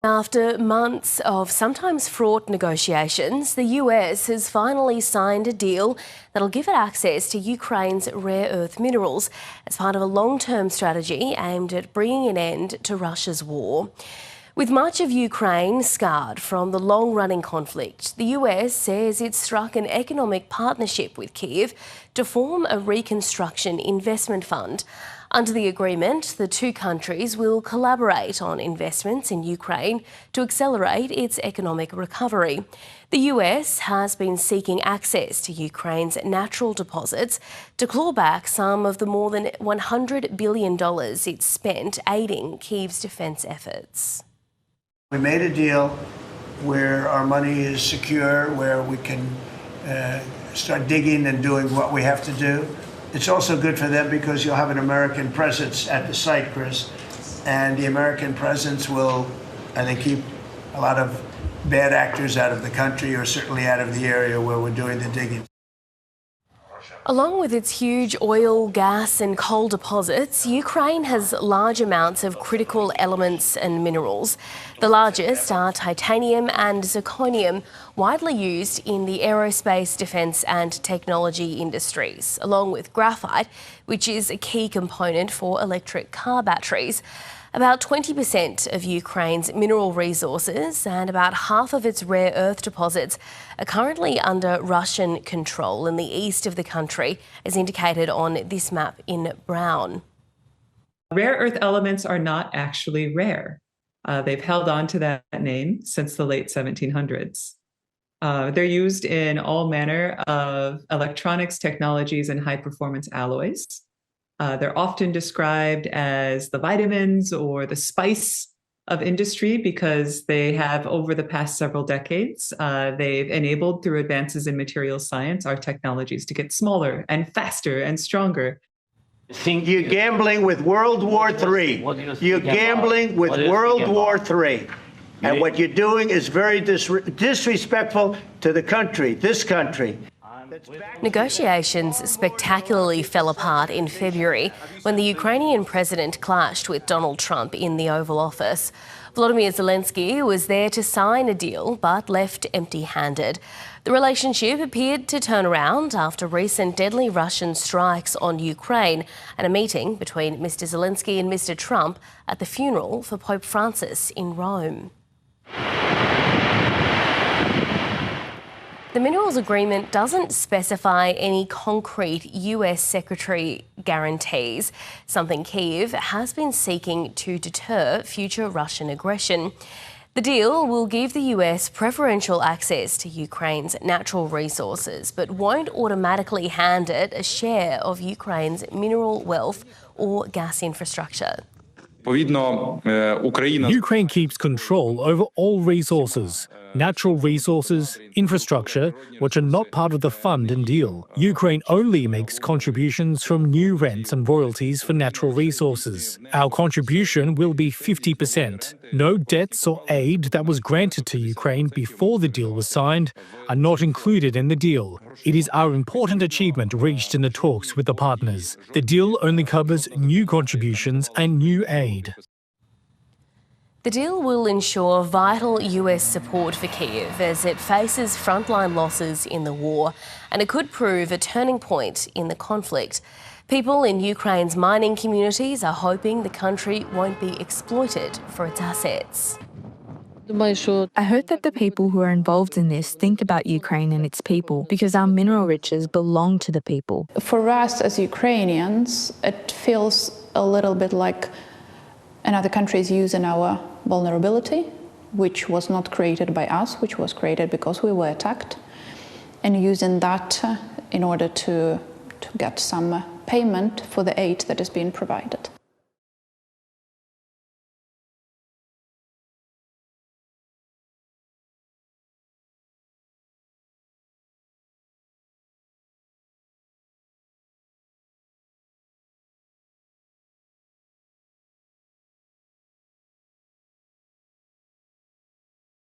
After months of sometimes fraught negotiations, the US has finally signed a deal that'll give it access to Ukraine's rare earth minerals as part of a long-term strategy aimed at bringing an end to Russia's war. With much of Ukraine scarred from the long-running conflict, the US says it struck an economic partnership with Kyiv to form a reconstruction investment fund. Under the agreement, the two countries will collaborate on investments in Ukraine to accelerate its economic recovery. The US has been seeking access to Ukraine's natural deposits to claw back some of the more than $100 billion it's spent aiding Kyiv's defence efforts. We made a deal where our money is secure, where we can start digging and doing what we have to do. It's also good for them because you'll have an American presence at the site, Chris, and the American presence will, I think, keep a lot of bad actors out of the country, or certainly out of the area where we're doing the digging. Along with its huge oil, gas and coal deposits, Ukraine has large amounts of critical elements and minerals. The largest are titanium and zirconium, widely used in the aerospace, defence and technology industries, along with graphite, which is a key component for electric car batteries. About 20% of Ukraine's mineral resources and about half of its rare earth deposits are currently under Russian control in the east of the country, as indicated on this map in brown. Rare earth elements are not actually rare. They've held on to that name since the late 1700s. They're used in all manner of electronics, technologies, and high-performance alloys. They're often described as the vitamins or the spice of industry because they have, over the past several decades, they've enabled, through advances in material science, our technologies to get smaller and faster and stronger. You're gambling with World War III. You're gambling with World War III. And what you're doing is very disrespectful to the country, this country. Negotiations spectacularly fell apart in February when the Ukrainian president clashed with Donald Trump in the Oval Office. Volodymyr Zelenskyy was there to sign a deal but left empty-handed. The relationship appeared to turn around after recent deadly Russian strikes on Ukraine and a meeting between Mr. Zelenskyy and Mr. Trump at the funeral for Pope Francis in Rome. The minerals agreement doesn't specify any concrete US secretary guarantees, something Kyiv has been seeking to deter future Russian aggression. The deal will give the US preferential access to Ukraine's natural resources, but won't automatically hand it a share of Ukraine's mineral wealth or gas infrastructure. Ukraine keeps control over all resources, natural resources, infrastructure, which are not part of the fund and deal. Ukraine only makes contributions from new rents and royalties for natural resources. Our contribution will be 50%. No debts or aid that was granted to Ukraine before the deal was signed are not included in the deal. It is our important achievement reached in the talks with the partners. The deal only covers new contributions and new aid. The deal will ensure vital US support for Kyiv as it faces frontline losses in the war, and it could prove a turning point in the conflict. People in Ukraine's mining communities are hoping the country won't be exploited for its assets. I hope that the people who are involved in this think about Ukraine and its people, because our mineral riches belong to the people. For us as Ukrainians, it feels a little bit like another country is using our vulnerability, which was not created by us, which was created because we were attacked, and using that in order to get some payment for the aid that is being provided.